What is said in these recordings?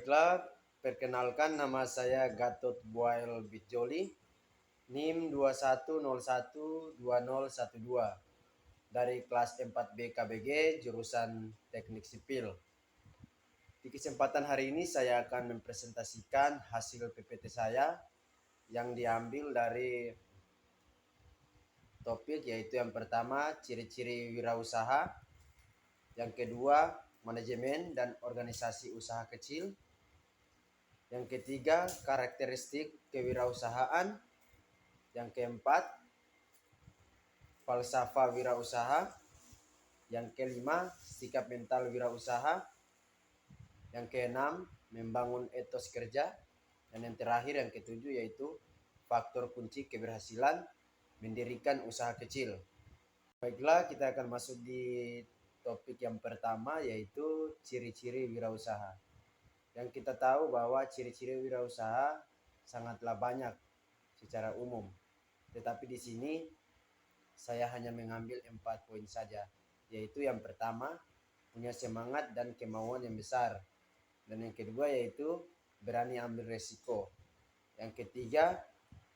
Baiklah, perkenalkan nama saya Gatot Buail Bitjoli, NIM 21012012 dari kelas 4B KBG jurusan Teknik Sipil. Di kesempatan hari ini saya akan mempresentasikan hasil PPT saya yang diambil dari topik, yaitu yang pertama ciri-ciri wirausaha, yang kedua manajemen dan organisasi usaha kecil, yang ketiga karakteristik kewirausahaan, yang keempat falsafah wirausaha, yang kelima sikap mental wirausaha, yang keenam membangun etos kerja, dan yang terakhir yang ketujuh yaitu faktor kunci keberhasilan mendirikan usaha kecil. Baiklah, kita akan masuk di topik yang pertama, yaitu ciri-ciri wirausaha. Yang kita tahu bahwa ciri-ciri wirausaha sangatlah banyak secara umum. Tetapi di sini saya hanya mengambil 4 poin saja, yaitu yang pertama punya semangat dan kemauan yang besar, dan yang kedua yaitu berani ambil resiko, yang ketiga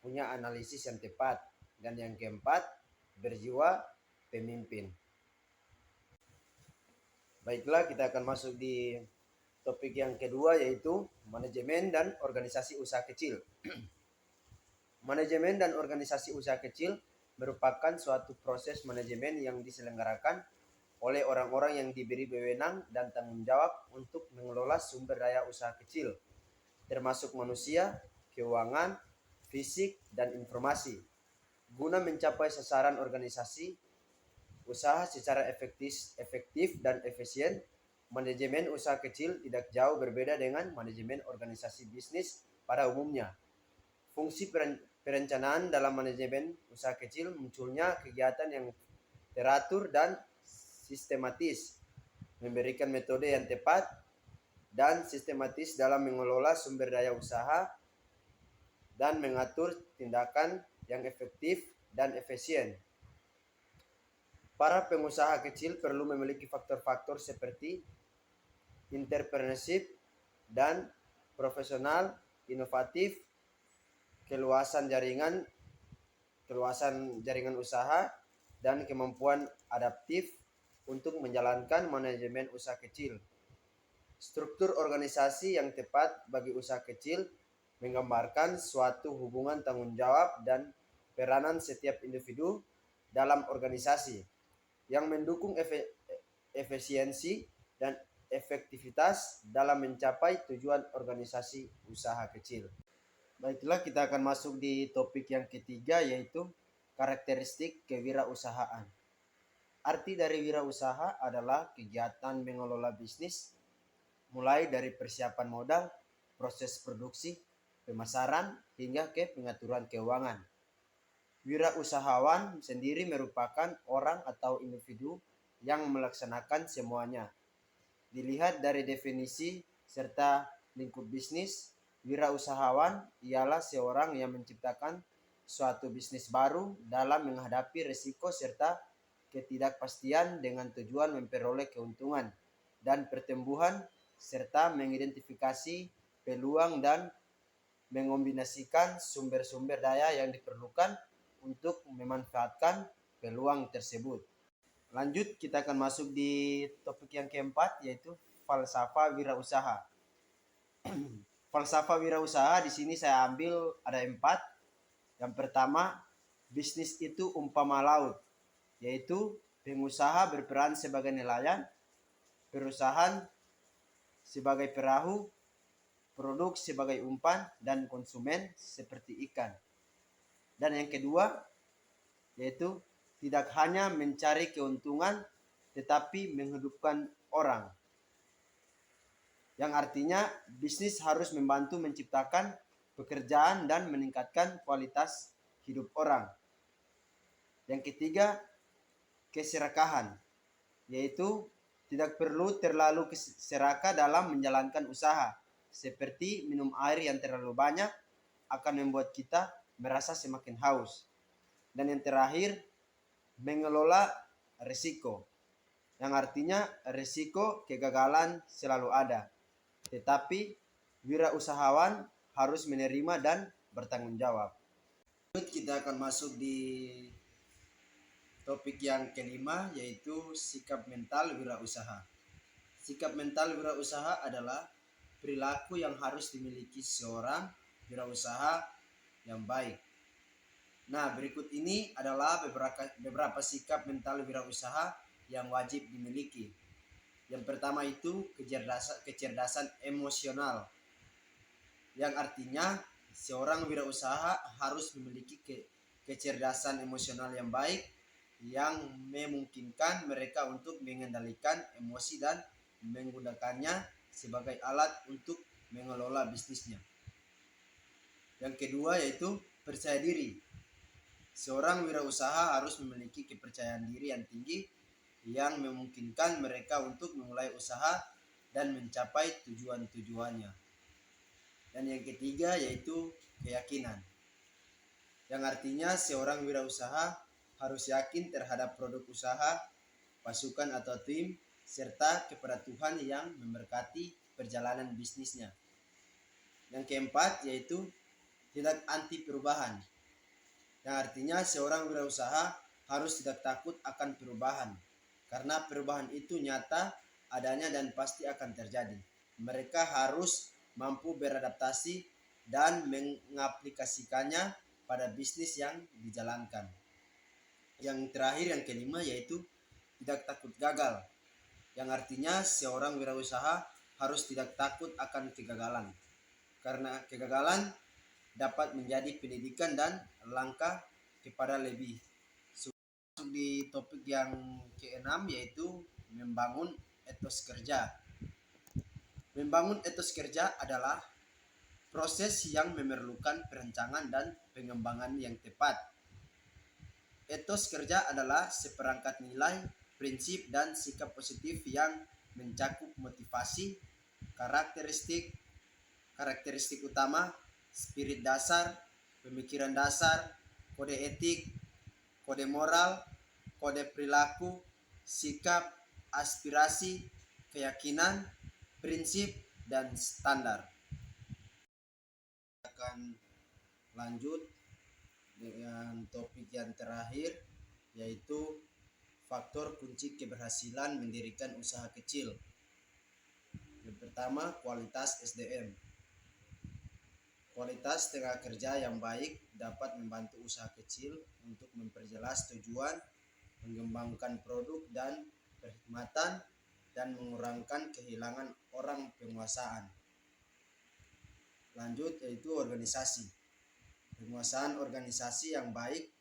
punya analisis yang tepat, dan yang keempat berjiwa pemimpin. Baiklah, kita akan masuk di topik yang kedua, yaitu manajemen dan organisasi usaha kecil. Manajemen dan organisasi usaha kecil merupakan suatu proses manajemen yang diselenggarakan oleh orang-orang yang diberi wewenang dan tanggung jawab untuk mengelola sumber daya usaha kecil, termasuk manusia, keuangan, fisik, dan informasi, guna mencapai sasaran organisasi usaha secara efektif dan efisien. Manajemen usaha kecil tidak jauh berbeda dengan manajemen organisasi bisnis pada umumnya. Fungsi perencanaan dalam manajemen usaha kecil munculnya kegiatan yang teratur dan sistematis, memberikan metode yang tepat dan sistematis dalam mengelola sumber daya usaha, dan mengatur tindakan yang efektif dan efisien. Para pengusaha kecil perlu memiliki faktor-faktor seperti entrepreneurship dan profesional, inovatif, keluasan jaringan usaha, dan kemampuan adaptif untuk menjalankan manajemen usaha kecil. Struktur organisasi yang tepat bagi usaha kecil menggambarkan suatu hubungan tanggung jawab dan peranan setiap individu dalam organisasi yang mendukung efisiensi dan efektivitas dalam mencapai tujuan organisasi usaha kecil. Baiklah, kita akan masuk di topik yang ketiga, yaitu karakteristik kewirausahaan. Arti dari wirausaha adalah kegiatan mengelola bisnis mulai dari persiapan modal, proses produksi, pemasaran, hingga ke pengaturan keuangan. Wirausahawan sendiri merupakan orang atau individu yang melaksanakan semuanya. Dilihat dari definisi serta lingkup bisnis, wirausahawan ialah seorang yang menciptakan suatu bisnis baru dalam menghadapi risiko serta ketidakpastian dengan tujuan memperoleh keuntungan dan pertumbuhan, serta mengidentifikasi peluang dan mengombinasikan sumber-sumber daya yang diperlukan untuk memanfaatkan peluang tersebut. Lanjut, kita akan masuk di topik yang keempat, yaitu falsafah wirausaha. Falsafah wirausaha di sini saya ambil ada 4. Yang pertama, bisnis itu umpama laut, yaitu pengusaha berperan sebagai nelayan, perusahaan sebagai perahu, produk sebagai umpan, dan konsumen seperti ikan. Dan yang kedua, yaitu tidak hanya mencari keuntungan tetapi menghidupkan orang, yang artinya bisnis harus membantu menciptakan pekerjaan dan meningkatkan kualitas hidup orang. Yang ketiga, keserakahan, yaitu tidak perlu terlalu serakah dalam menjalankan usaha, seperti minum air yang terlalu banyak akan membuat kita merasa semakin haus. Dan yang terakhir, mengelola risiko, yang artinya risiko kegagalan selalu ada, tetapi wirausahawan harus menerima dan bertanggung jawab. Kita akan masuk di topik yang kelima, yaitu sikap mental wirausaha. Sikap mental wirausaha adalah perilaku yang harus dimiliki seorang wirausaha yang baik. Nah, berikut ini adalah beberapa sikap mental wirausaha yang wajib dimiliki. Yang pertama itu kecerdasan emosional, yang artinya seorang wirausaha harus memiliki kecerdasan emosional yang baik yang memungkinkan mereka untuk mengendalikan emosi dan menggunakannya sebagai alat untuk mengelola bisnisnya. Yang kedua yaitu percaya diri. Seorang wirausaha harus memiliki kepercayaan diri yang tinggi yang memungkinkan mereka untuk memulai usaha dan mencapai tujuan-tujuannya. Dan yang ketiga yaitu keyakinan, yang artinya seorang wirausaha harus yakin terhadap produk usaha, pasukan atau tim, serta kepada Tuhan yang memberkati perjalanan bisnisnya. Yang keempat yaitu tidak anti perubahan, yang artinya seorang wirausaha harus tidak takut akan perubahan, karena perubahan itu nyata adanya dan pasti akan terjadi. Mereka harus mampu beradaptasi dan mengaplikasikannya pada bisnis yang dijalankan. Yang terakhir, yang kelima, yaitu tidak takut gagal, yang artinya seorang wirausaha harus tidak takut akan kegagalan, karena kegagalan dapat menjadi pendidikan dan langkah kepada lebih. Masuk di topik yang keenam, yaitu membangun etos kerja. Membangun etos kerja adalah proses yang memerlukan perencanaan dan pengembangan yang tepat. Etos kerja adalah seperangkat nilai, prinsip, dan sikap positif yang mencakup motivasi, karakteristik utama, spirit dasar, pemikiran dasar, kode etik, kode moral, kode perilaku, sikap, aspirasi, keyakinan, prinsip, dan standar. Akan lanjut dengan topik yang terakhir, yaitu faktor kunci keberhasilan mendirikan usaha kecil. Yang pertama, kualitas SDM. Kualitas tenaga kerja yang baik dapat membantu usaha kecil untuk memperjelas tujuan, mengembangkan produk dan perkhidmatan, dan mengurangkan kehilangan orang penguasaan. Lanjut, yaitu organisasi. Penguasaan organisasi yang baik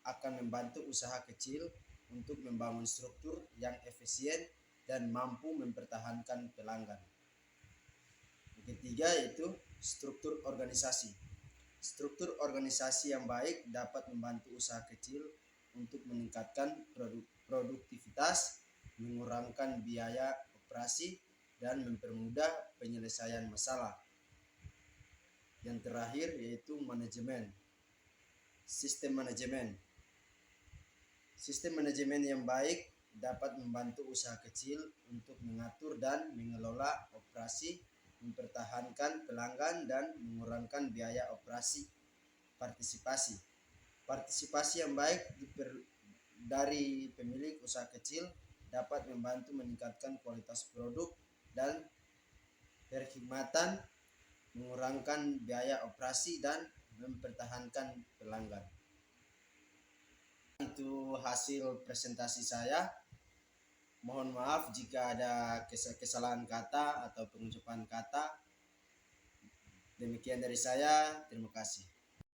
akan membantu usaha kecil untuk membangun struktur yang efisien dan mampu mempertahankan pelanggan. Yang ketiga yaitu struktur organisasi. Struktur organisasi yang baik dapat membantu usaha kecil untuk meningkatkan produktivitas, mengurangkan biaya operasi, dan mempermudah penyelesaian masalah. Yang terakhir yaitu manajemen. Sistem manajemen. Sistem manajemen yang baik dapat membantu usaha kecil untuk mengatur dan mengelola operasi, mempertahankan pelanggan, dan mengurangkan biaya operasi. Partisipasi yang baik dari pemilik usaha kecil dapat membantu meningkatkan kualitas produk dan perkhidmatan, mengurangkan biaya operasi, dan mempertahankan pelanggan. Itu hasil presentasi saya. Mohon maaf jika ada kesalahan kata atau pengucapan kata. Demikian dari saya, terima kasih.